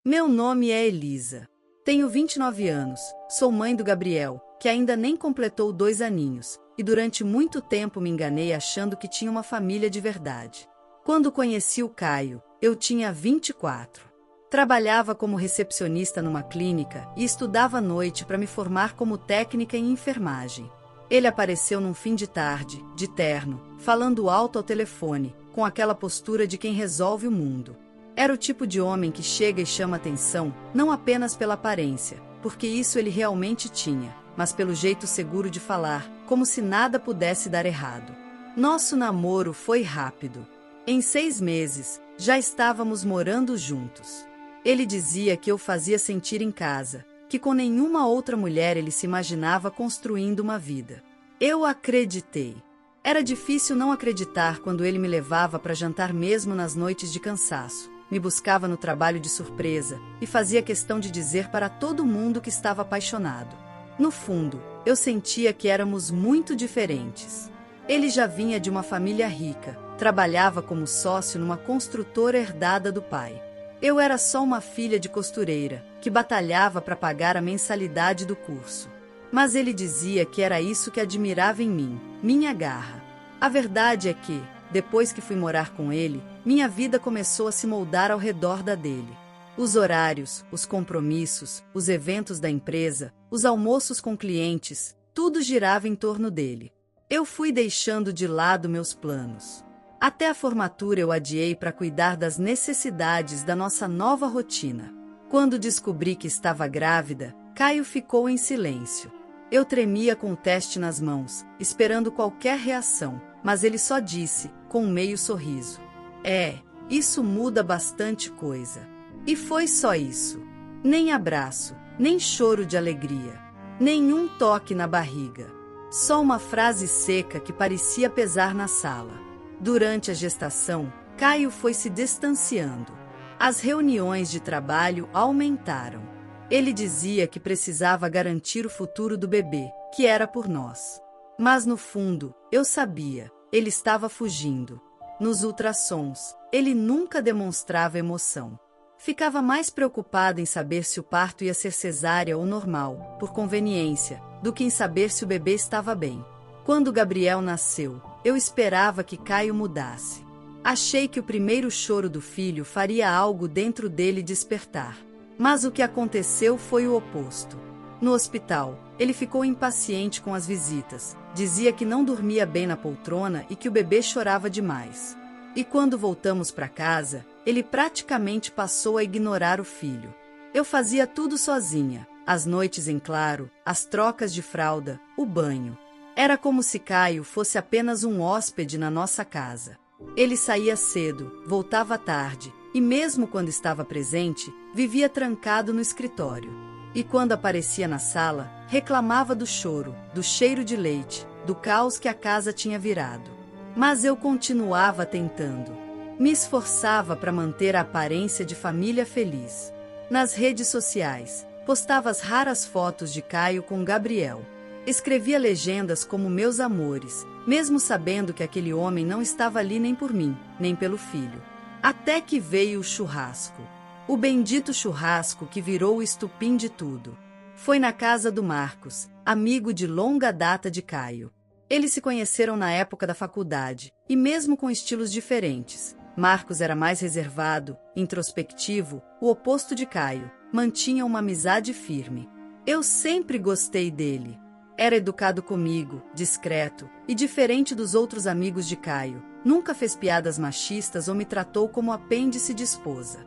Meu nome é Elisa. Tenho 29 anos, sou mãe do Gabriel, que ainda nem completou 2 aninhos, e durante muito tempo me enganei achando que tinha uma família de verdade. Quando conheci o Caio, eu tinha 24. Trabalhava como recepcionista numa clínica e estudava à noite para me formar como técnica em enfermagem. Ele apareceu num fim de tarde, de terno, falando alto ao telefone, com aquela postura de quem resolve o mundo. Era o tipo de homem que chega e chama atenção, não apenas pela aparência, porque isso ele realmente tinha, mas pelo jeito seguro de falar, como se nada pudesse dar errado. Nosso namoro foi rápido. Em 6 meses, já estávamos morando juntos. Ele dizia que eu fazia sentir em casa, que com nenhuma outra mulher ele se imaginava construindo uma vida. Eu acreditei. Era difícil não acreditar quando ele me levava para jantar mesmo nas noites de cansaço. Me buscava no trabalho de surpresa e fazia questão de dizer para todo mundo que estava apaixonado. No fundo, eu sentia que éramos muito diferentes. Ele já vinha de uma família rica, trabalhava como sócio numa construtora herdada do pai. Eu era só uma filha de costureira, que batalhava para pagar a mensalidade do curso. Mas ele dizia que era isso que admirava em mim, minha garra. A verdade é que, depois que fui morar com ele, minha vida começou a se moldar ao redor da dele. Os horários, os compromissos, os eventos da empresa, os almoços com clientes, tudo girava em torno dele. Eu fui deixando de lado meus planos. Até a formatura eu adiei para cuidar das necessidades da nossa nova rotina. Quando descobri que estava grávida, Caio ficou em silêncio. Eu tremia com o teste nas mãos, esperando qualquer reação, mas ele só disse, com um meio sorriso: isso muda bastante coisa. E foi só isso. Nem abraço, nem choro de alegria, nenhum toque na barriga. Só uma frase seca que parecia pesar na sala. Durante a gestação, Caio foi se distanciando. As reuniões de trabalho aumentaram. Ele dizia que precisava garantir o futuro do bebê, que era por nós. Mas no fundo, eu sabia, ele estava fugindo. Nos ultrassons, ele nunca demonstrava emoção. Ficava mais preocupado em saber se o parto ia ser cesárea ou normal, por conveniência, do que em saber se o bebê estava bem. Quando Gabriel nasceu, eu esperava que Caio mudasse. Achei que o primeiro choro do filho faria algo dentro dele despertar. Mas o que aconteceu foi o oposto. No hospital, ele ficou impaciente com as visitas, dizia que não dormia bem na poltrona e que o bebê chorava demais. E quando voltamos para casa, ele praticamente passou a ignorar o filho. Eu fazia tudo sozinha, as noites em claro, as trocas de fralda, o banho. Era como se Caio fosse apenas um hóspede na nossa casa. Ele saía cedo, voltava tarde, e mesmo quando estava presente, vivia trancado no escritório. E quando aparecia na sala, reclamava do choro, do cheiro de leite, do caos que a casa tinha virado. Mas eu continuava tentando. Me esforçava para manter a aparência de família feliz. Nas redes sociais, postava as raras fotos de Caio com Gabriel. Escrevia legendas como meus amores, mesmo sabendo que aquele homem não estava ali nem por mim, nem pelo filho. Até que veio o churrasco. O bendito churrasco que virou o estupim de tudo. Foi na casa do Marcos, amigo de longa data de Caio. Eles se conheceram na época da faculdade, e mesmo com estilos diferentes. Marcos era mais reservado, introspectivo, o oposto de Caio, mantinha uma amizade firme. Eu sempre gostei dele. Era educado comigo, discreto, e diferente dos outros amigos de Caio, nunca fez piadas machistas ou me tratou como apêndice de esposa.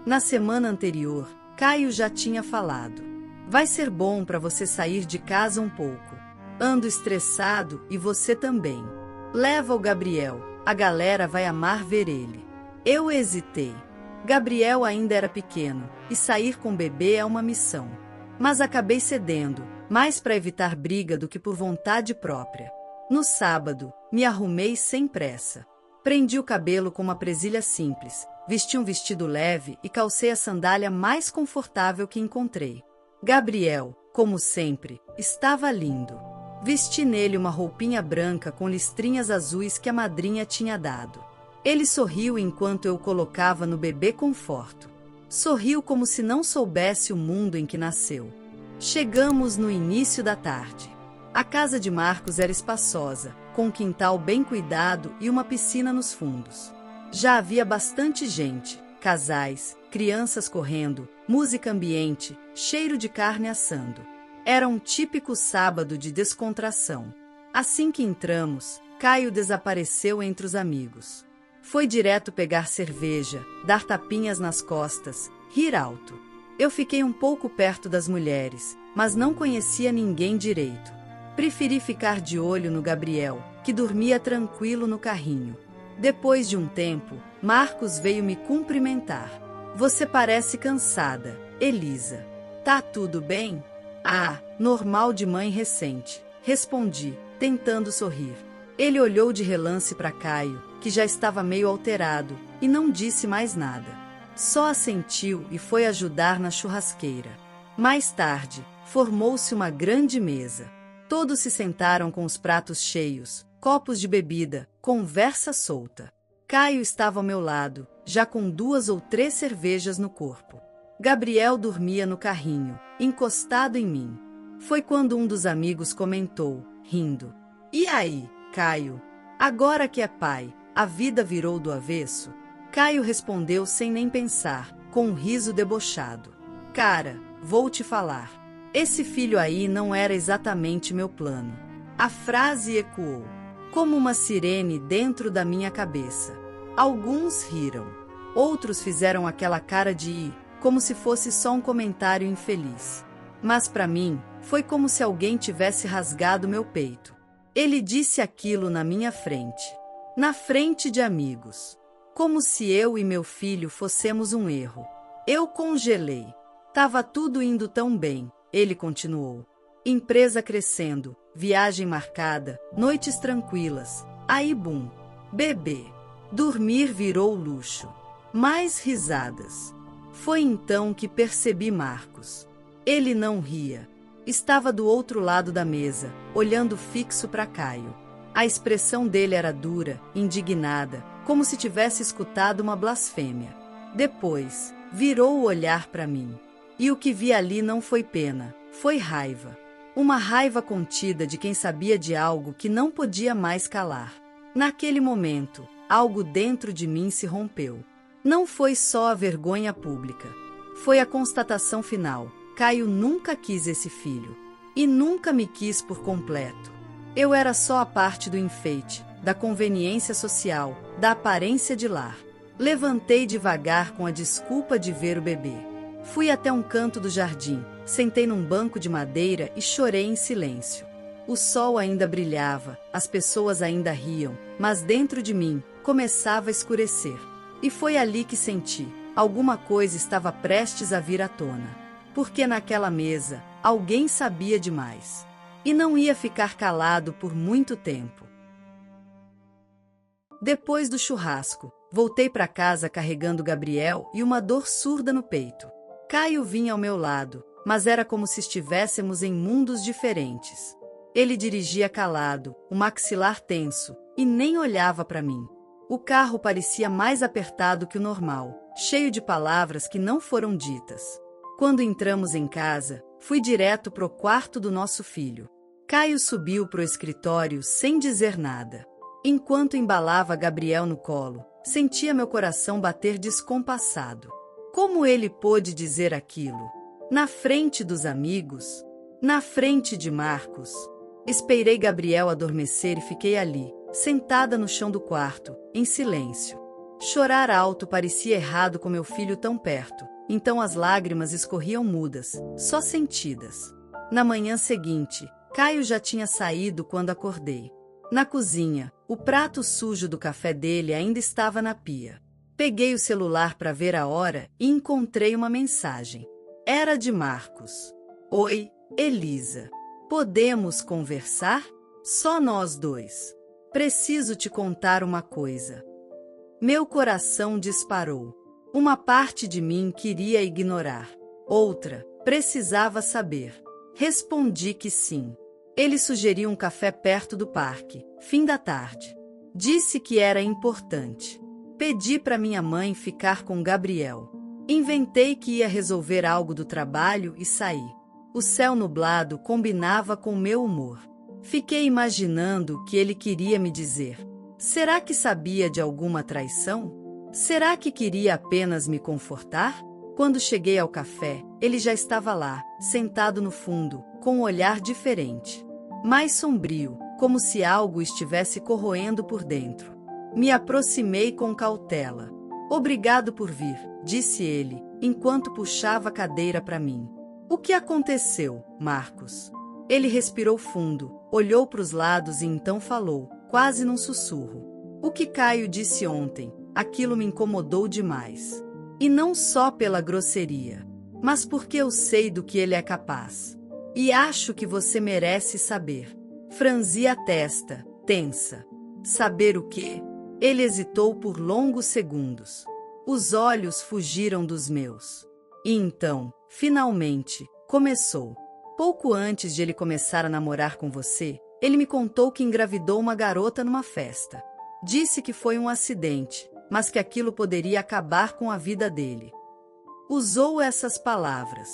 Na semana anterior, Caio já tinha falado: vai ser bom para você sair de casa um pouco. Ando estressado e você também. Leva o Gabriel, a galera vai amar ver ele. Eu hesitei. Gabriel ainda era pequeno, e sair com o bebê é uma missão. Mas acabei cedendo, mais para evitar briga do que por vontade própria. No sábado, me arrumei sem pressa. Prendi o cabelo com uma presilha simples, vesti um vestido leve e calcei a sandália mais confortável que encontrei. Gabriel, como sempre, estava lindo. Vesti nele uma roupinha branca com listrinhas azuis que a madrinha tinha dado. Ele sorriu enquanto eu o colocava no bebê conforto. Sorriu como se não soubesse o mundo em que nasceu. Chegamos no início da tarde. A casa de Marcos era espaçosa, com um quintal bem cuidado e uma piscina nos fundos. Já havia bastante gente, casais, crianças correndo, música ambiente, cheiro de carne assando. Era um típico sábado de descontração. Assim que entramos, Caio desapareceu entre os amigos. Foi direto pegar cerveja, dar tapinhas nas costas, rir alto. Eu fiquei um pouco perto das mulheres, mas não conhecia ninguém direito. Preferi ficar de olho no Gabriel, que dormia tranquilo no carrinho. Depois de um tempo, Marcos veio me cumprimentar. Você parece cansada, Elisa. Tá tudo bem? Ah, normal de mãe recente, respondi, tentando sorrir. Ele olhou de relance para Caio, que já estava meio alterado, e não disse mais nada. Só assentiu e foi ajudar na churrasqueira. Mais tarde, formou-se uma grande mesa. Todos se sentaram com os pratos cheios, copos de bebida, conversa solta. Caio estava ao meu lado, já com 2 ou 3 cervejas no corpo. Gabriel dormia no carrinho, encostado em mim. Foi quando um dos amigos comentou, rindo: "E aí, Caio? Agora que é pai, a vida virou do avesso?" Caio respondeu sem nem pensar, com um riso debochado: "Cara, vou te falar. Esse filho aí não era exatamente meu plano." A frase ecoou, como uma sirene dentro da minha cabeça. Alguns riram. Outros fizeram aquela cara de ir, como se fosse só um comentário infeliz. Mas para mim, foi como se alguém tivesse rasgado meu peito. Ele disse aquilo na minha frente. Na frente de amigos. Como se eu e meu filho fossemos um erro. Eu congelei. Tava tudo indo tão bem, ele continuou. Empresa crescendo, viagem marcada, noites tranquilas. Aí bum. Bebê. Dormir virou luxo. Mais risadas. Foi então que percebi Marcos. Ele não ria. Estava do outro lado da mesa, olhando fixo para Caio. A expressão dele era dura, indignada, como se tivesse escutado uma blasfêmia. Depois, virou o olhar para mim. E o que vi ali não foi pena, foi raiva. Uma raiva contida de quem sabia de algo que não podia mais calar. Naquele momento, algo dentro de mim se rompeu. Não foi só a vergonha pública. Foi a constatação final. Caio nunca quis esse filho. E nunca me quis por completo. Eu era só a parte do enfeite, da conveniência social, da aparência de lar. Levantei devagar com a desculpa de ver o bebê. Fui até um canto do jardim, sentei num banco de madeira e chorei em silêncio. O sol ainda brilhava, as pessoas ainda riam, mas dentro de mim, começava a escurecer. E foi ali que senti, alguma coisa estava prestes a vir à tona. Porque naquela mesa, alguém sabia demais. E não ia ficar calado por muito tempo. Depois do churrasco, voltei para casa carregando Gabriel e uma dor surda no peito. Caio vinha ao meu lado, mas era como se estivéssemos em mundos diferentes. Ele dirigia calado, o maxilar tenso, e nem olhava para mim. O carro parecia mais apertado que o normal, cheio de palavras que não foram ditas. Quando entramos em casa, fui direto pro quarto do nosso filho. Caio subiu pro escritório sem dizer nada. Enquanto embalava Gabriel no colo, sentia meu coração bater descompassado. Como ele pôde dizer aquilo? Na frente dos amigos? Na frente de Marcos? Esperei Gabriel adormecer e fiquei ali, sentada no chão do quarto, em silêncio. Chorar alto parecia errado com meu filho tão perto, então as lágrimas escorriam mudas, só sentidas. Na manhã seguinte, Caio já tinha saído quando acordei. Na cozinha, o prato sujo do café dele ainda estava na pia. Peguei o celular para ver a hora e encontrei uma mensagem. Era de Marcos. Oi, Elisa. Podemos conversar? Só nós dois. Preciso te contar uma coisa. Meu coração disparou. Uma parte de mim queria ignorar. Outra, precisava saber. Respondi que sim. Ele sugeriu um café perto do parque, fim da tarde. Disse que era importante. Pedi para minha mãe ficar com Gabriel. Inventei que ia resolver algo do trabalho e saí. O céu nublado combinava com meu humor. Fiquei imaginando o que ele queria me dizer. Será que sabia de alguma traição? Será que queria apenas me confortar? Quando cheguei ao café, ele já estava lá, sentado no fundo, com um olhar diferente. Mais sombrio, como se algo estivesse corroendo por dentro. Me aproximei com cautela. Obrigado por vir, disse ele, enquanto puxava a cadeira para mim. O que aconteceu, Marcos? Ele respirou fundo, olhou para os lados e então falou, quase num sussurro. O que Caio disse ontem, aquilo me incomodou demais. E não só pela grosseria, mas porque eu sei do que ele é capaz. E acho que você merece saber. Franzi a testa, tensa. Saber o quê? Ele hesitou por longos segundos. Os olhos fugiram dos meus. E então, finalmente, começou. Pouco antes de ele começar a namorar com você, ele me contou que engravidou uma garota numa festa. Disse que foi um acidente, mas que aquilo poderia acabar com a vida dele. Usou essas palavras.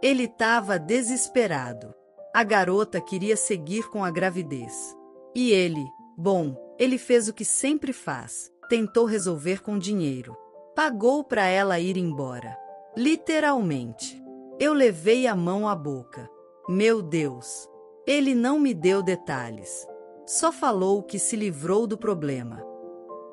Ele estava desesperado. A garota queria seguir com a gravidez. E ele, bom, ele fez o que sempre faz, tentou resolver com dinheiro. Pagou para ela ir embora. Literalmente. Eu levei a mão à boca. Meu Deus! Ele não me deu detalhes. Só falou que se livrou do problema.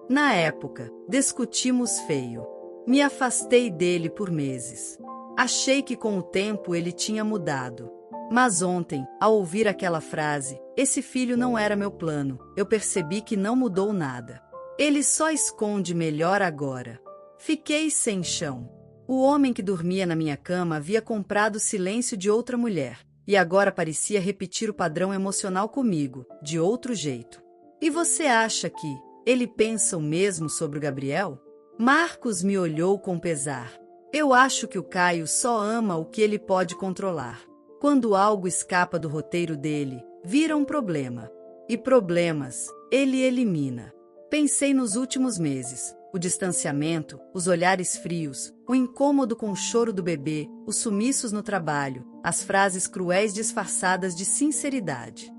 Na época, discutimos feio. Me afastei dele por meses. Achei que com o tempo ele tinha mudado. Mas ontem, ao ouvir aquela frase, esse filho não era meu plano, eu percebi que não mudou nada. Ele só esconde melhor agora. Fiquei sem chão. O homem que dormia na minha cama havia comprado o silêncio de outra mulher, e agora parecia repetir o padrão emocional comigo, de outro jeito. E você acha que ele pensa o mesmo sobre o Gabriel? Marcos me olhou com pesar. Eu acho que o Caio só ama o que ele pode controlar. Quando algo escapa do roteiro dele, vira um problema. E problemas, ele elimina. Pensei nos últimos meses. O distanciamento, os olhares frios, o incômodo com o choro do bebê, os sumiços no trabalho, as frases cruéis disfarçadas de sinceridade.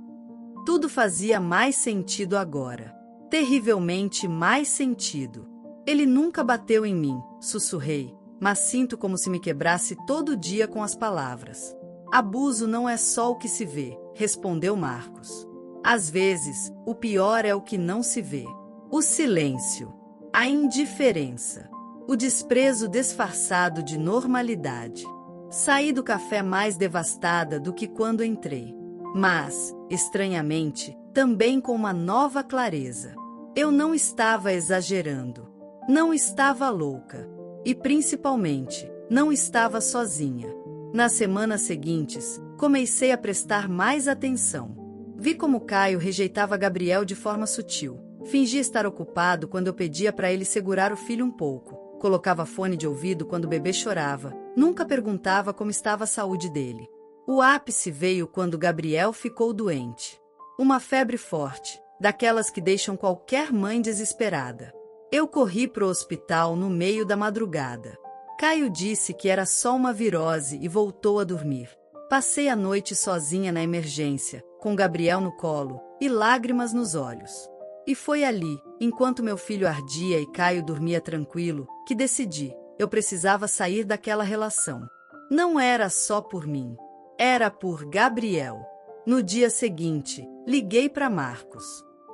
Tudo fazia mais sentido agora. Terrivelmente mais sentido. Ele nunca bateu em mim, sussurrei, mas sinto como se me quebrasse todo dia com as palavras. Abuso não é só o que se vê, respondeu Marcos. Às vezes, o pior é o que não se vê. O silêncio. A indiferença. O desprezo disfarçado de normalidade. Saí do café mais devastada do que quando entrei. Mas, estranhamente, também com uma nova clareza. Eu não estava exagerando. Não estava louca. E, principalmente, não estava sozinha. Nas semanas seguintes, comecei a prestar mais atenção. Vi como Caio rejeitava Gabriel de forma sutil. Fingia estar ocupado quando eu pedia para ele segurar o filho um pouco. Colocava fone de ouvido quando o bebê chorava. Nunca perguntava como estava a saúde dele. O ápice veio quando Gabriel ficou doente. Uma febre forte, daquelas que deixam qualquer mãe desesperada. Eu corri para o hospital no meio da madrugada. Caio disse que era só uma virose e voltou a dormir. Passei a noite sozinha na emergência, com Gabriel no colo e lágrimas nos olhos. E foi ali, enquanto meu filho ardia e Caio dormia tranquilo, que decidi, eu precisava sair daquela relação. Não era só por mim, era por Gabriel. No dia seguinte, liguei para Marcos.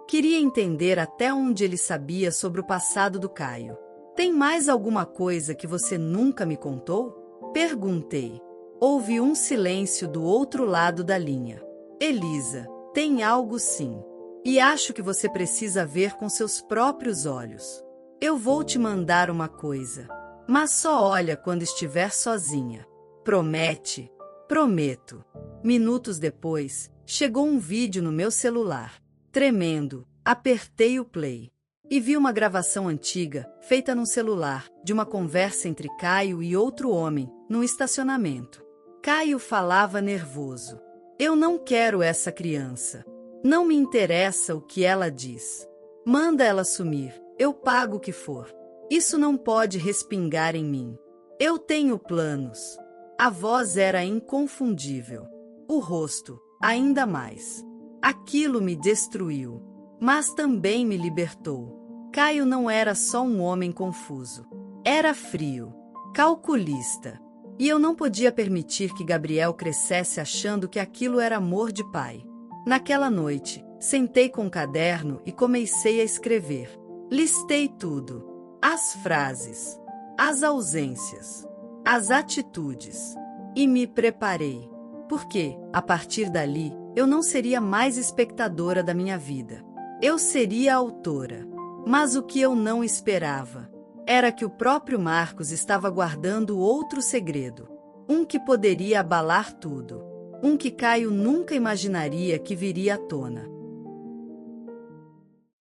Queria entender até onde ele sabia sobre o passado do Caio. Tem mais alguma coisa que você nunca me contou? Perguntei. Houve um silêncio do outro lado da linha. Elisa, tem algo sim. E acho que você precisa ver com seus próprios olhos. Eu vou te mandar uma coisa. Mas só olha quando estiver sozinha. Promete? Prometo. Minutos depois, chegou um vídeo no meu celular. Tremendo, apertei o play. E vi uma gravação antiga, feita num celular, de uma conversa entre Caio e outro homem, num estacionamento. Caio falava nervoso. Eu não quero essa criança. Não me interessa o que ela diz. Manda ela sumir, eu pago o que for. Isso não pode respingar em mim. Eu tenho planos. A voz era inconfundível. O rosto, ainda mais. Aquilo me destruiu, mas também me libertou. Caio não era só um homem confuso. Era frio, calculista. E eu não podia permitir que Gabriel crescesse achando que aquilo era amor de pai. Naquela noite, sentei com um caderno e comecei a escrever. Listei tudo. As frases, as ausências, as atitudes. E me preparei. Porque, a partir dali, eu não seria mais espectadora da minha vida. Eu seria autora. Mas o que eu não esperava era que o próprio Marcos estava guardando outro segredo. Um que poderia abalar tudo. Um que Caio nunca imaginaria que viria à tona.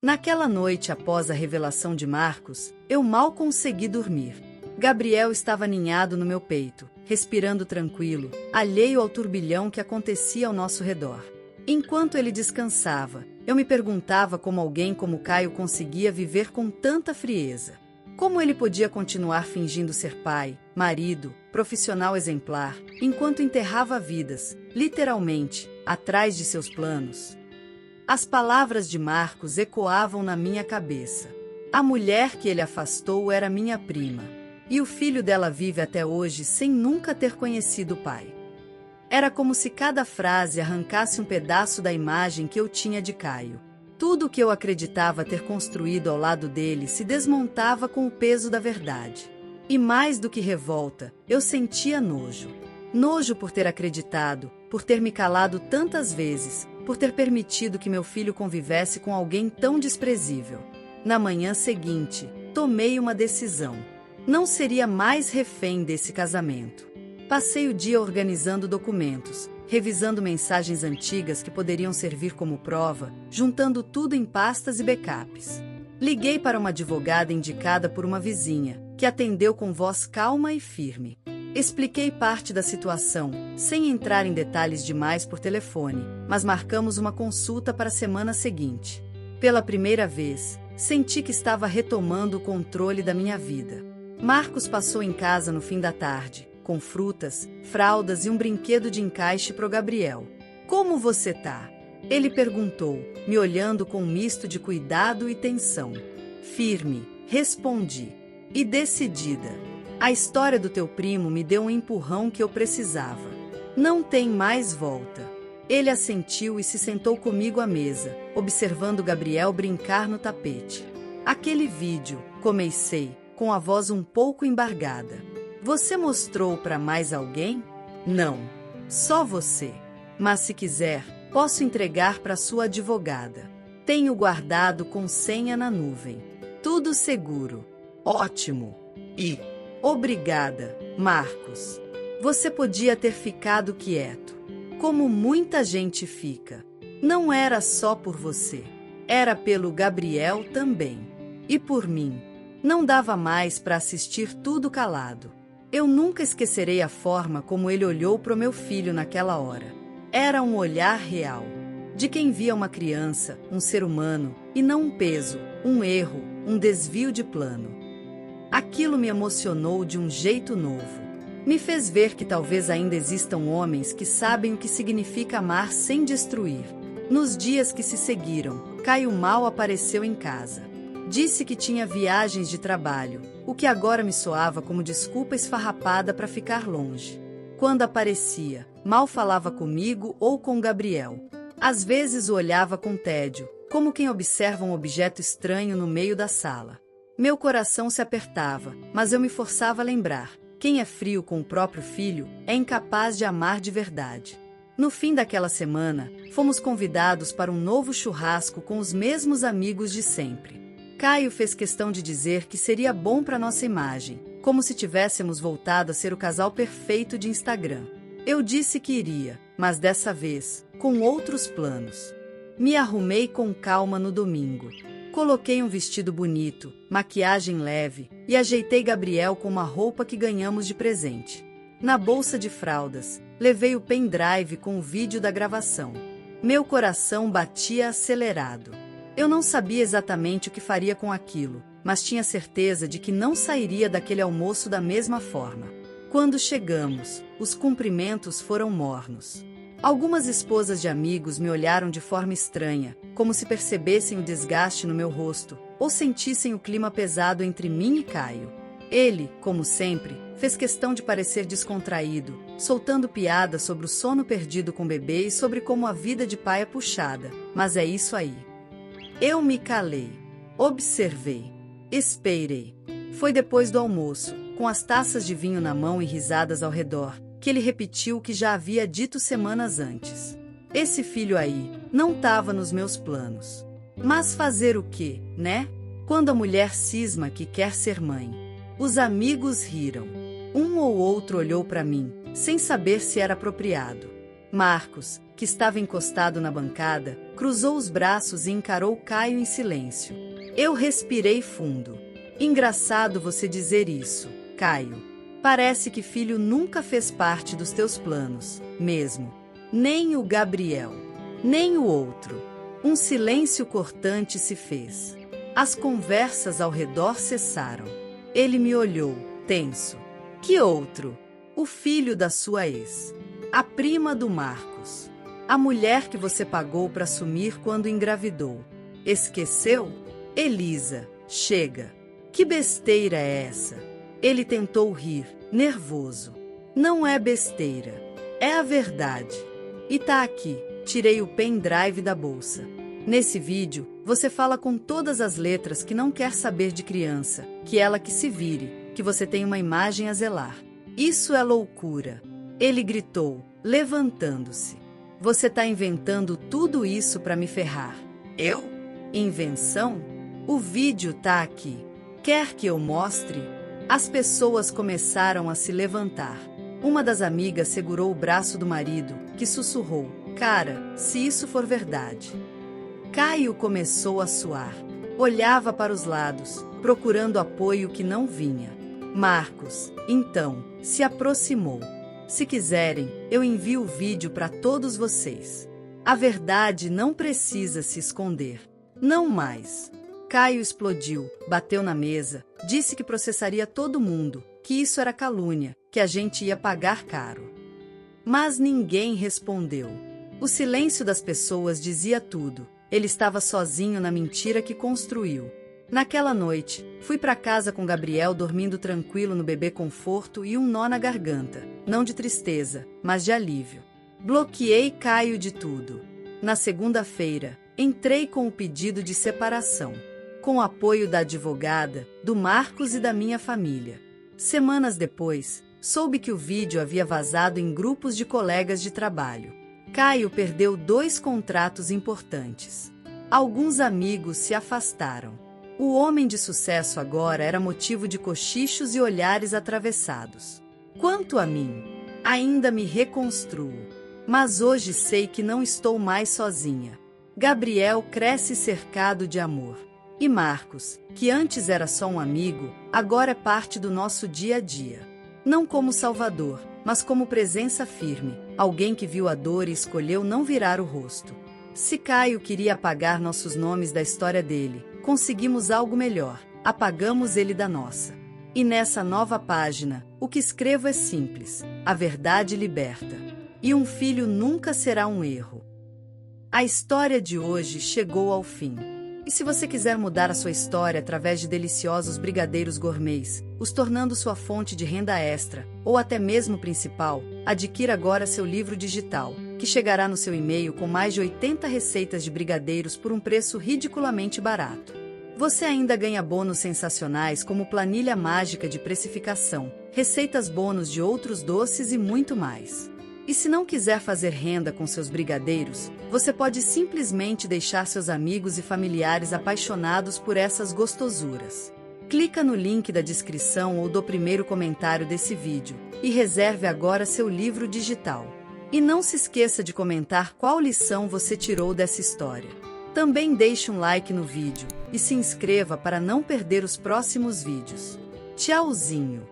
Naquela noite após a revelação de Marcos, eu mal consegui dormir. Gabriel estava ninhado no meu peito, respirando tranquilo, alheio ao turbilhão que acontecia ao nosso redor. Enquanto ele descansava, eu me perguntava como alguém como Caio conseguia viver com tanta frieza. Como ele podia continuar fingindo ser pai, marido, profissional exemplar, enquanto enterrava vidas, literalmente, atrás de seus planos? As palavras de Marcos ecoavam na minha cabeça. A mulher que ele afastou era minha prima. E o filho dela vive até hoje sem nunca ter conhecido o pai. Era como se cada frase arrancasse um pedaço da imagem que eu tinha de Caio. Tudo o que eu acreditava ter construído ao lado dele se desmontava com o peso da verdade. E mais do que revolta, eu sentia nojo. Nojo por ter acreditado, por ter me calado tantas vezes, por ter permitido que meu filho convivesse com alguém tão desprezível. Na manhã seguinte, tomei uma decisão. Não seria mais refém desse casamento. Passei o dia organizando documentos, revisando mensagens antigas que poderiam servir como prova, juntando tudo em pastas e backups. Liguei para uma advogada indicada por uma vizinha, que atendeu com voz calma e firme. Expliquei parte da situação, sem entrar em detalhes demais por telefone, mas marcamos uma consulta para a semana seguinte. Pela primeira vez, senti que estava retomando o controle da minha vida. Marcos passou em casa no fim da tarde, com frutas, fraldas e um brinquedo de encaixe pro Gabriel. Como você tá? Ele perguntou, me olhando com um misto de cuidado e tensão. Firme, respondi. E decidida. A história do teu primo me deu um empurrão que eu precisava. Não tem mais volta. Ele assentiu e se sentou comigo à mesa, observando Gabriel brincar no tapete. Aquele vídeo, comecei, com a voz um pouco embargada. Você mostrou para mais alguém? Não. Só você. Mas se quiser, posso entregar para sua advogada. Tenho guardado com senha na nuvem. Tudo seguro. Ótimo. E... obrigada, Marcos. Você podia ter ficado quieto. Como muita gente fica. Não era só por você. Era pelo Gabriel também. E por mim. Não dava mais para assistir tudo calado. Eu nunca esquecerei a forma como ele olhou pro meu filho naquela hora. Era um olhar real. De quem via uma criança, um ser humano, e não um peso, um erro, um desvio de plano. Aquilo me emocionou de um jeito novo. Me fez ver que talvez ainda existam homens que sabem o que significa amar sem destruir. Nos dias que se seguiram, Caio mal apareceu em casa. Disse que tinha viagens de trabalho, o que agora me soava como desculpa esfarrapada para ficar longe. Quando aparecia, mal falava comigo ou com Gabriel. Às vezes o olhava com tédio, como quem observa um objeto estranho no meio da sala. Meu coração se apertava, mas eu me forçava a lembrar. Quem é frio com o próprio filho é incapaz de amar de verdade. No fim daquela semana, fomos convidados para um novo churrasco com os mesmos amigos de sempre. Caio fez questão de dizer que seria bom para nossa imagem, como se tivéssemos voltado a ser o casal perfeito de Instagram. Eu disse que iria, mas dessa vez, com outros planos. Me arrumei com calma no domingo. Coloquei um vestido bonito, maquiagem leve, e ajeitei Gabriel com uma roupa que ganhamos de presente. Na bolsa de fraldas, levei o pendrive com o vídeo da gravação. Meu coração batia acelerado. Eu não sabia exatamente o que faria com aquilo, mas tinha certeza de que não sairia daquele almoço da mesma forma. Quando chegamos, os cumprimentos foram mornos. Algumas esposas de amigos me olharam de forma estranha, como se percebessem o desgaste no meu rosto, ou sentissem o clima pesado entre mim e Caio. Ele, como sempre, fez questão de parecer descontraído, soltando piadas sobre o sono perdido com o bebê e sobre como a vida de pai é puxada, mas é isso aí. Eu me calei, observei, esperei. Foi depois do almoço, com as taças de vinho na mão e risadas ao redor, que ele repetiu o que já havia dito semanas antes. Esse filho aí não estava nos meus planos. Mas fazer o quê, né? Quando a mulher cisma que quer ser mãe. Os amigos riram. Um ou outro olhou para mim, sem saber se era apropriado. Marcos, que estava encostado na bancada, cruzou os braços e encarou Caio em silêncio. Eu respirei fundo. Engraçado você dizer isso, Caio. Parece que filho nunca fez parte dos teus planos, mesmo. Nem o Gabriel, nem o outro. Um silêncio cortante se fez. As conversas ao redor cessaram. Ele me olhou, tenso. Que outro? O filho da sua ex. A prima do Marcos. A mulher que você pagou para sumir quando engravidou. Esqueceu? Elisa, chega. Que besteira é essa? Ele tentou rir, nervoso. Não é besteira. É a verdade. E tá aqui, tirei o pendrive da bolsa. Nesse vídeo, você fala com todas as letras que não quer saber de criança, que ela que se vire, que você tem uma imagem a zelar. Isso é loucura. Ele gritou, levantando-se. Você tá inventando tudo isso para me ferrar. Eu? Invenção? O vídeo tá aqui. Quer que eu mostre? As pessoas começaram a se levantar. Uma das amigas segurou o braço do marido, que sussurrou: "Cara, se isso for verdade." Caio começou a suar. Olhava para os lados, procurando apoio que não vinha. Marcos, então, se aproximou. Se quiserem, eu envio o vídeo para todos vocês. A verdade não precisa se esconder. Não mais. Caio explodiu, bateu na mesa, disse que processaria todo mundo, que isso era calúnia, que a gente ia pagar caro. Mas ninguém respondeu. O silêncio das pessoas dizia tudo. Ele estava sozinho na mentira que construiu. Naquela noite, fui para casa com Gabriel dormindo tranquilo no bebê conforto e um nó na garganta, não de tristeza, mas de alívio. Bloqueei Caio de tudo. Na segunda-feira, entrei com o pedido de separação. Com o apoio da advogada, do Marcos e da minha família. Semanas depois, soube que o vídeo havia vazado em grupos de colegas de trabalho. Caio perdeu 2 contratos importantes. Alguns amigos se afastaram. O homem de sucesso agora era motivo de cochichos e olhares atravessados. Quanto a mim, ainda me reconstruo. Mas hoje sei que não estou mais sozinha. Gabriel cresce cercado de amor. E Marcos, que antes era só um amigo, agora é parte do nosso dia a dia. Não como salvador, mas como presença firme, alguém que viu a dor e escolheu não virar o rosto. Se Caio queria apagar nossos nomes da história dele, conseguimos algo melhor, apagamos ele da nossa. E nessa nova página, o que escrevo é simples: a verdade liberta. E um filho nunca será um erro. A história de hoje chegou ao fim. E se você quiser mudar a sua história através de deliciosos brigadeiros gourmets, os tornando sua fonte de renda extra, ou até mesmo principal, adquira agora seu livro digital, que chegará no seu e-mail com mais de 80 receitas de brigadeiros por um preço ridiculamente barato. Você ainda ganha bônus sensacionais como planilha mágica de precificação, receitas bônus de outros doces e muito mais. E se não quiser fazer renda com seus brigadeiros, você pode simplesmente deixar seus amigos e familiares apaixonados por essas gostosuras. Clica no link da descrição ou do primeiro comentário desse vídeo e reserve agora seu livro digital. E não se esqueça de comentar qual lição você tirou dessa história. Também deixe um like no vídeo e se inscreva para não perder os próximos vídeos. Tchauzinho!